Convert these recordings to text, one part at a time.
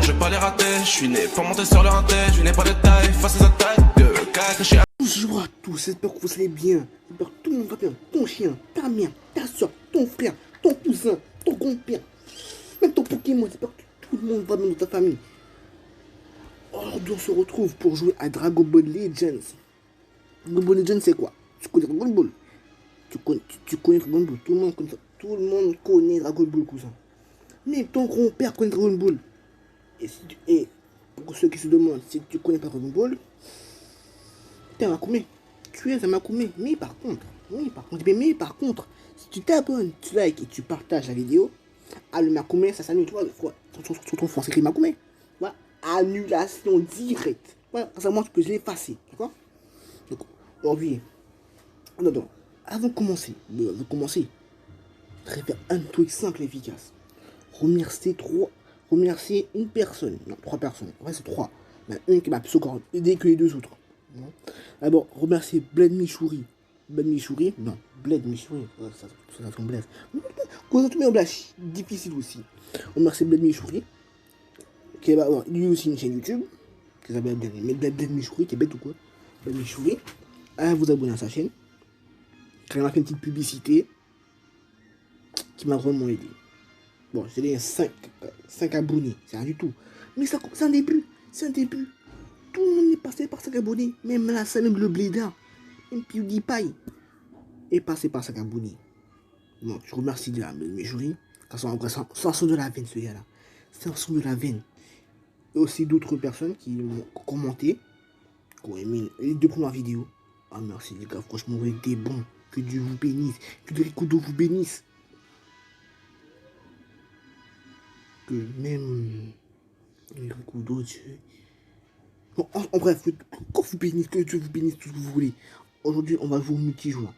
je vais pas les rater. Je suis né pour monter sur le rinté. Je n'ai pas de taille face aux attaques de cacher. Bonjour à tous, j'espère que vous allez bien. J'espère que tout le monde va bien. Ton chien, ta mère, ta soeur, ton frère, ton cousin, ton grand-père, même ton Pokémon. J'espère que tout le monde va bien dans ta famille. Aujourd'hui, on se retrouve pour jouer à Dragon Ball Legends. Dragon Ball Legends, c'est quoi? Tu connais Dragon Ball? Tu connais Dragon Ball? Tout le monde connaît ça. Tout le monde connaît Dragon Ball, cousin. Même ton grand-père connaît Dragon Ball. Et pour ceux qui se demandent si tu connais pas Dragon Ball, t'es un Makoume. Tu es un Makoume. Mais par contre, si tu t'abonnes, tu likes et tu partages la vidéo, le Makoume, ça s'annule. Sur ton fond, c'est écrit Makoume. Voilà. Annulation directe. Voilà, ça montre que je l'ai effacé. D'accord? Donc, aujourd'hui, non, avant de commencer, je vais faire un truc simple et efficace. Remercier une personne. Non, 3 personnes. En vrai, c'est 3. Il y en a une qui m'a plus encore aidé que les 2 autres. D'abord, remercier Bled Michouri. Bled Michouri. Ouais, ça tombe Bled. Quand on met en blague difficile aussi. Remercier Bled Michouri. Qui va avoir lui aussi une chaîne YouTube. Qui s'appelle Bled Michouri. Qui est bête ou quoi? Bled Michouri. À vous abonner à sa chaîne. Qui m'a fait une petite publicité. Qui m'a vraiment aidé. Bon, j'ai les 5 abonnés. C'est rien du tout. Mais c'est un début. Tout le monde est passé par 5 abonnés. Même là, c'est même le Blédard. Même PewDiePie est passé par 5 abonnés. Donc, je remercie de mes jurys. C'est un son de la veine, ce gars-là. C'est un son de la veine. Et aussi d'autres personnes qui m'ont commenté, qui ont aimé les 2 premières vidéos. Ah, merci les gars, franchement, vous êtes des bons. Que Dieu vous bénisse. Que Ricudo vous bénisse. Que même Ricudo, Dieu. Bon, en bref, quand vous bénissez, que Dieu vous bénisse tout ce que vous voulez. Aujourd'hui, on va jouer au multijoueur.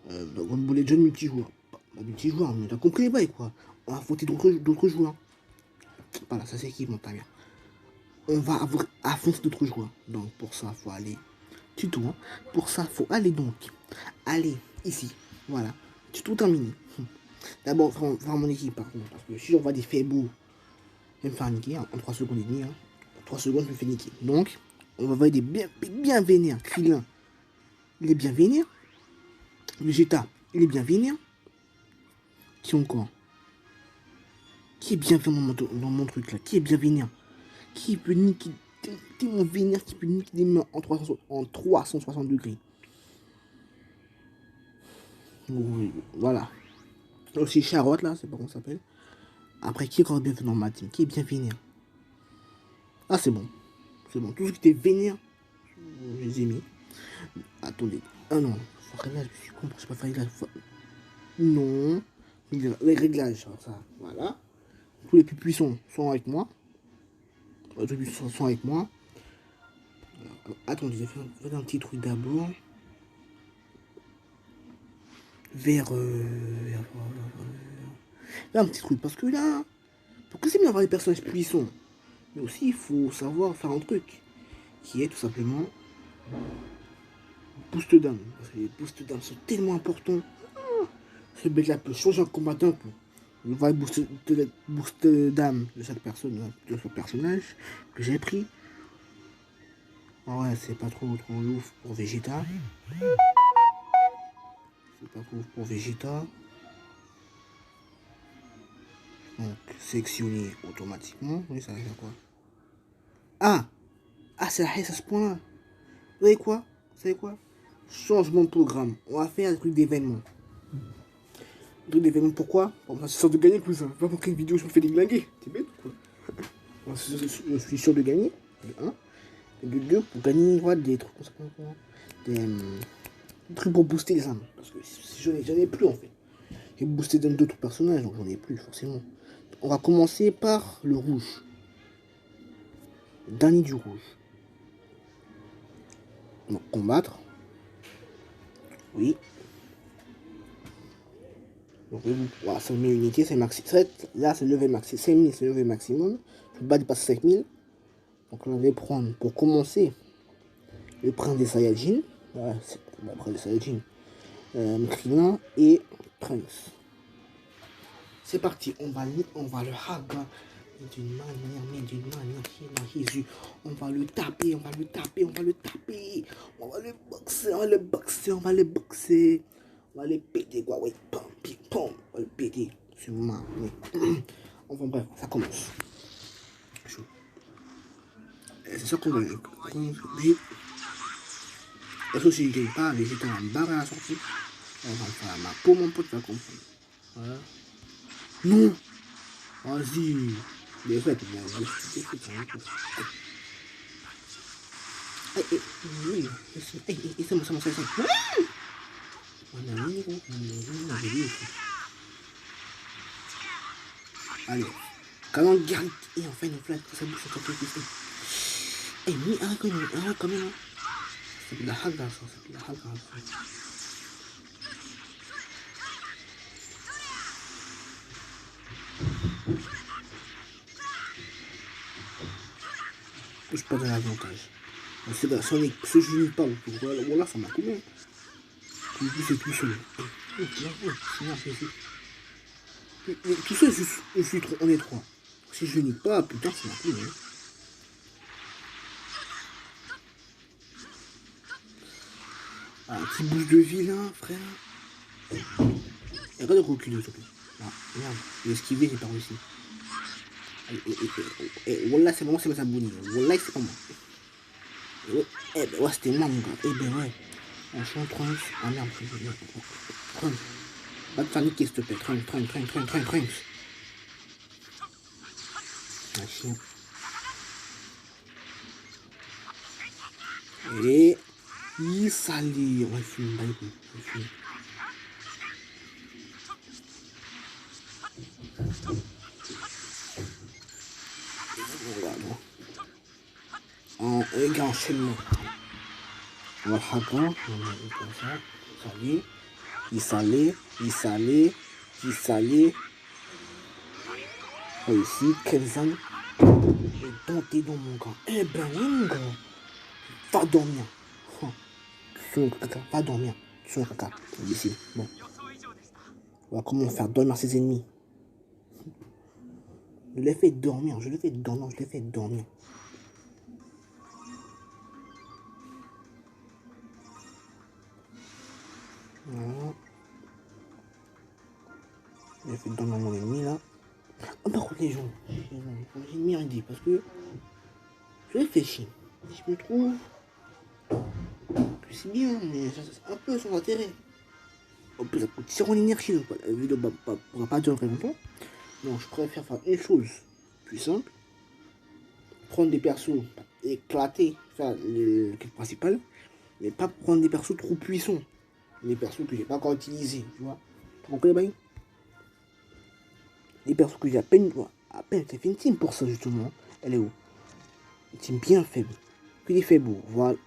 Dragon Ball Legends multijoueur. Pas multijoueur, mais t'as compris les bails quoi. On va affronter d'autres joueurs. Voilà, ça c'est qui mon ta mère. On va affronter d'autres joueurs. Donc pour ça, faut aller tuto. Hein. Pour ça, faut aller donc. Aller ici. Voilà. Tuto terminé. D'abord, faire mon équipe par contre. Parce que si on va des faibles, je vais me faire niquer en 3 secondes et demie. Hein. 3 secondes, je me fais niquer. Donc, on va voir des bien vénères. Krillin, il est bien vénère. Vegeta, il est bien vénère. Qui encore? Qui est bien vénère dans mon truc là? Qui est bien vénère? Qui peut niquer tellement vénère qui peut niquer des mains en 360 degrés? Oui, voilà. Aussi Charotte là, c'est pas comment ça s'appelle. Après, qui est encore bien vénère dans ma team? Qui est bien vénère? Ah, c'est bon. C'est bon. Tout ce qui était vénère, je les ai mis. Attendez. Ah non. Réglage, je suis con, je sais pas faire réglage. Non. Les réglages, ça. Voilà. Tous les plus puissants sont avec moi. Les plus puissants sont avec moi. Alors, attendez, je vais faire un petit truc d'abord. Vers un petit truc. Parce que là, pour que c'est bien avoir les personnages puissants. Mais aussi, il faut savoir faire un truc. Qui est tout simplement boost d'âme. Parce que les boosts d'âme sont tellement importants. Ce mec-là peut changer un combattant. On va boost d'âme de chaque personne, de ce personnage que j'ai pris. Ouais, c'est pas trop ouf pour Vegeta. C'est pas trop ouf pour Vegeta. Donc, sélectionner automatiquement. Oui, ça va faire quoi? C'est la haisse à ce point-là. Vous savez quoi? Changement de programme. On va faire un truc d'événement. Pourquoi? Bon, c'est sûr de gagner, cousin. Pas pour qu'une vidéo je me fais déglinguer. T'es bête ou quoi? Je suis sûr de gagner. De 1. Et de 2, pour gagner des trucs. Des trucs pour booster les âmes. Parce que si j'en ai plus en fait. J'ai boosté d'autres personnages, donc j'en ai plus forcément. On va commencer par le rouge. Dernier du rouge. Donc combattre. Oui. Donc voilà, c'est 1000 unités, c'est maxi. Là c'est le level maxi. 5000 c'est le level maximum. Je ne peux pas dépasser 5000. Donc là on va prendre pour commencer le prince des Saiyajin. Voilà, c'est le prince des Saiyajin. Krillin et Trunks. C'est parti, on va le hack. d'une manière, mais d'une manière qui est dans Jésus. On va le taper, on va le taper, on va le taper. On va le boxer, on va le boxer, on va le boxer. On va le péter, quoi, oui. Pam, pim, pam. On va le péter. C'est marrant. Enfin bref, ça commence. Chaud. C'est sûr qu'on va le... Est-ce que si je gagne pas, mais j'étais en barre à la sortie. On va faire ma peau, mon pote, tu vas comprendre. Voilà. Non! Vas-y! Des fois, tu vas voir. C'est moi. Allez, quand on garde et on fait une flash, ça bouge sur ton ici. Eh, mais arrête quand même. C'est de la hagra, ça, c'est de la hagra. Pousse pas dans l'avantage. C'est vrai, si on est, si je ne parle pas, voilà, ça m'a combien. Plus c'est tout seul. Tout seul, je suis trop, on est trois. Si je n'y pas, putain, ça m'a combien. Ah, un petit bouche de vilain, frère. Il n'y a pas de reculer, s'il te plaît. Ah, merde, j'ai esquivé, j'ai pas réussi. Wallah, c'est vraiment, c'est ma bonne. Wallah, c'est pas moi. Eh ben ouais, c'était moi, mon gars. Eh ben ouais. On chante Trunks. Ah merde, Trunks. Va te faire niquer, s'il te plaît. Trunks. Un chien. Et... il salé. On va fumer, on va fumer. Un gars enchaînement. On va le hacker, on va comme ça. Il salé. Réussi, Kelzan. Et dompté dans mon gars. Eh ben oui, mon gars. Va dormir. Va dormir. Sur caca. Ici. Bon. Voilà comment faire dormir ses ennemis. Je l'ai fait dormir. Voilà. J'ai fait dormir mon ennemi là. Oh, par contre, les gens, j'ai une meilleure idée parce que je réfléchis. Je me trouve que c'est bien, mais c'est un peu sans intérêt. En plus, ça coûte cher en énergie, donc la vidéo ne pourra pas durer très longtemps. Donc, je préfère faire une chose plus simple. Prendre des persos éclatés, faire le quête principal, mais pas prendre des persos trop puissants. Les persos que j'ai pas encore utilisés, tu vois. Tu comprends les bails? Les persos que j'ai à peine, j'ai fait une team pour ça justement. Elle est où? Une team bien faible. Que des faibles, voilà.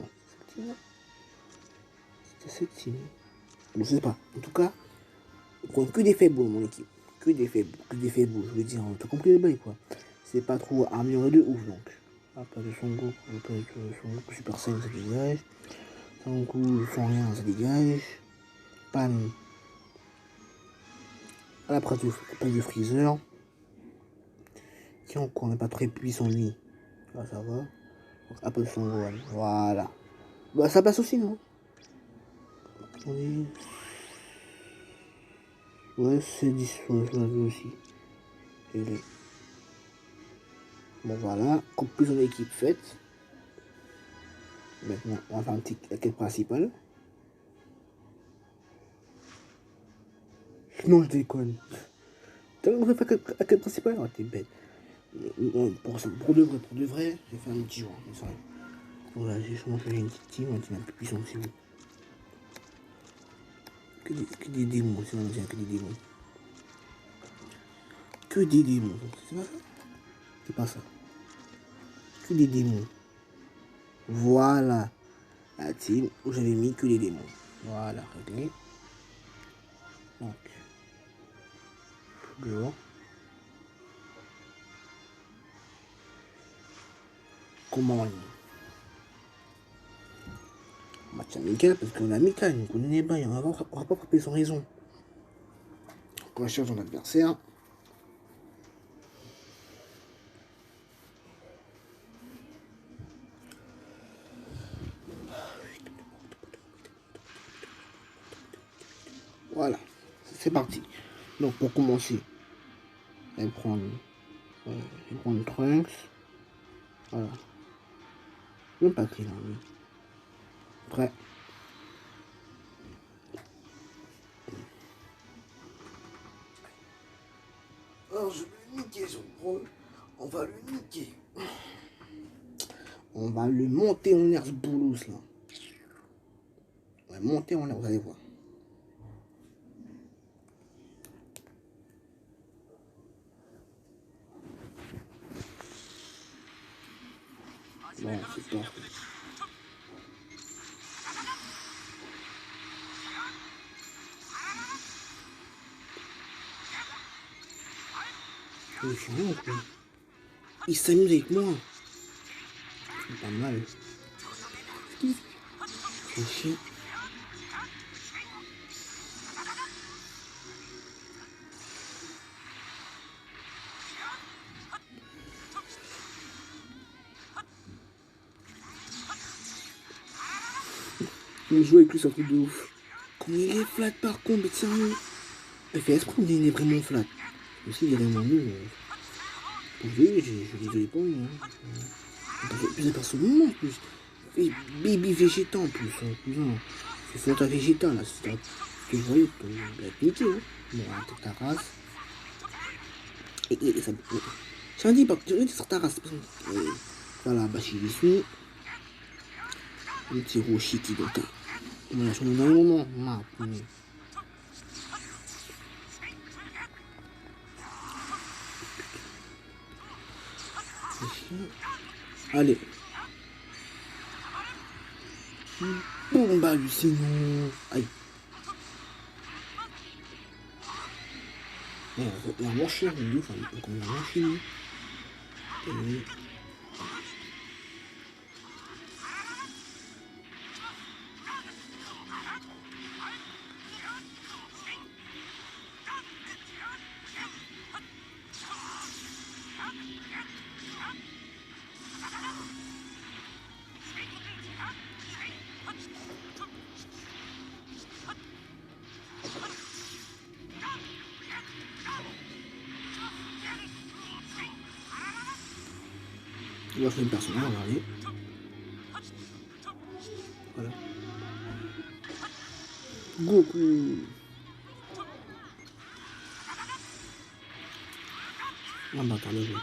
C'était cette team. Bon, je sais pas. En tout cas, prends que des faibles, mon équipe. Que des faibles. Je veux dire, t'as compris les bails, quoi. C'est pas trop amélioré de ouf, donc. Ah, pas de Son Goku Super Saiyan, ça dégage. Son Goku sans rien, ça dégage. Pan. À la place du Freezer. Qui encore n'est pas très puissant, lui. Là, ça va. Donc, Apple Son Gohan. Voilà. Bah, ça passe aussi, non? Attendez. Ouais, c'est 10, je l'avais aussi. Et les... Bon, voilà. Conclusion de l'équipe faite. Maintenant, on va faire un petit la quête principale. Non, je déconne. T'as le faire la quête principale? Oh, t'es bête. Pour de vrai, j'ai fait un petit jour. Voilà, j'ai changé une petite team, un petit peu puissant aussi. Que des démons, c'est vrai, que des démons. Que des démons. C'est pas ça? C'est pas ça. Que des démons. Voilà. La team où j'avais mis que des démons. Voilà, réglé. Donc. Dehors. Comment on dit? Match amical parce qu'on a amical, on connaît les bails, on va pas frapper sans raison. Quand on cherche son adversaire. c'est parti. Donc pour commencer, je vais prendre Trunks. Voilà. Même pas qu'il a oui. Prêt. Alors je vais le niquer son rôle. On va le niquer. On va le monter en air ce boulot là. On va monter en air, vous allez voir. Bon, c'est parfait. Il s'amuse avec moi. C'est pas mal. C'est chiant. On joue avec lui, c'est un truc de ouf. Comment il est flat par contre, mais sérieux. Il fait esprit, il est vraiment flat. Mais s'il est vraiment nul, vous voyez, je les ai pas eu. Plus de personnes en plus. Et baby végétal en plus. C'est Fanta végétal là. C'est ce que je voyais. Il va être niqué. Bon, ta race. Et ça. J'ai dit, tu sur ta race. Voilà, bah j'y suis. Un petit Roshiki dans ta. Voilà, je suis dans le moment. Allez. Bon bah lui sinon. Aïe. On va manger, on va manger. On va faire une personne, on va aller. Voilà. Goku. Ah bah attends, le jeu.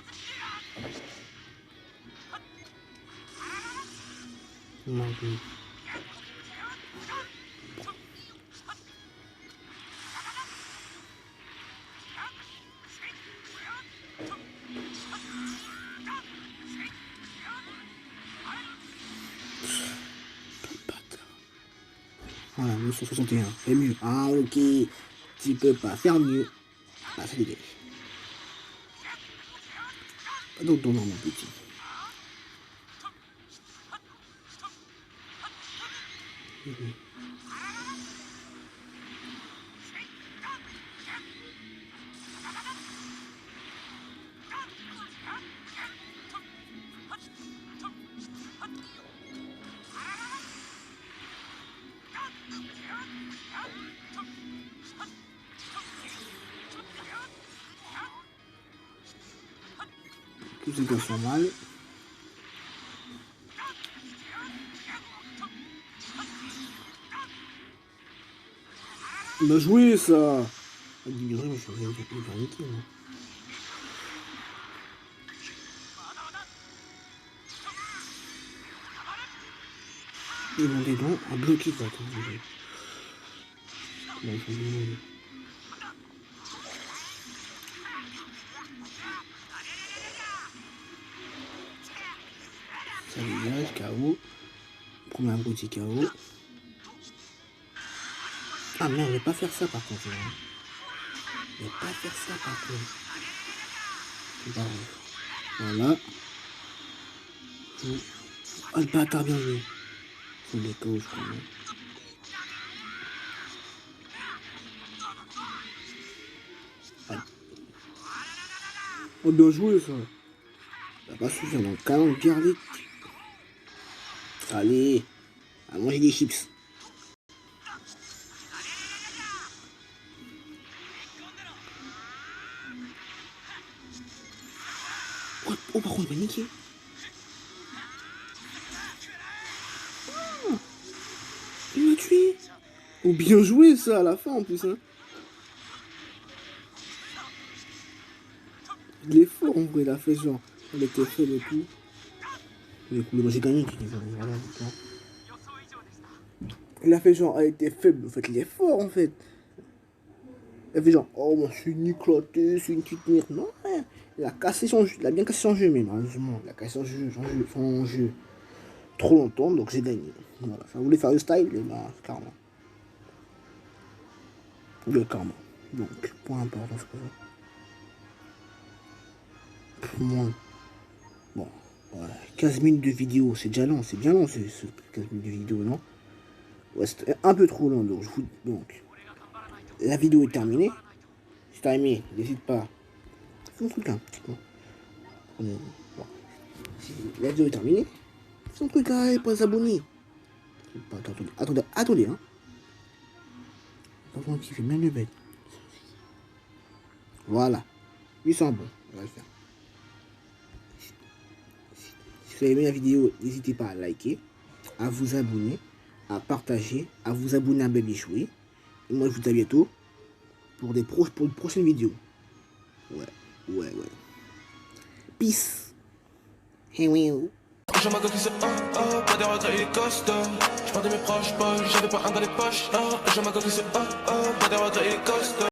Voilà, 961. Fais mieux. Ah, ok. Tu peux pas faire mieux. Ah, ça dégage. Pas donc ton nom, mon petit. Tous ces gars sont mal. On a joué ça. Ah, dis mais je vais faire niquer, moi. Ils m'ont des dents à bloquer quoi, comme vous voulez. Bon, ils sont bien. Ça dégage, KO. Premier abruti KO. Ah merde, je vais pas faire ça par contre. Je vais pas faire ça par contre. C'est pas grave. Voilà. Oh le bâtard, bien joué. C'est des KO, je crois. Ah. Oh bien joué ça. Ça va pas suffire dans le canon de garlic. Allez, à manger des chips. Oh, par contre, il va niquer. Oh, il m'a tué. Oh, bien joué ça à la fin en plus. Hein. Il est fort en vrai, il a fait genre. Il était faible et tout. Mais moi j'ai gagné. Voilà, il a fait genre, elle était faible. En fait, il est fort en fait. Il a fait genre, oh, moi je suis une éclatée, c'est une petite merde. Non, ouais. Il a cassé son jeu. Il a bien cassé son jeu, mais malheureusement, il a cassé son jeu trop longtemps, donc j'ai gagné. Voilà, ça voulait faire le style, et bah, karma. Le karma. Donc, point important, c'est pas ça. Pour moi, bon, voilà, 15 minutes de vidéo, c'est déjà long, c'est bien long ce 15 minutes de vidéo, non? Ouais, c'est un peu trop long, donc, la vidéo est terminée. Si t'as aimé, n'hésite pas. Fais mon truc là, bon. Bon. Si la vidéo est terminée, fais ton truc là, et pas s'abonner. Attendez, hein. Attends, qui fait même le bête. Voilà. 800 bons, on va le faire. Si vous avez aimé la vidéo, n'hésitez pas à liker, à vous abonner, à partager, à vous abonner à Baby Choui. Et moi, je vous dis à bientôt pour une prochaine vidéo. Ouais. Peace. Hey, oui. J'ai ma gueule qui se pas des regrets, il est costaud. J'prends de mes proches, j'avais pas un dans les poches. J'ai ma gueule qui se pas des regrets, il est costaud.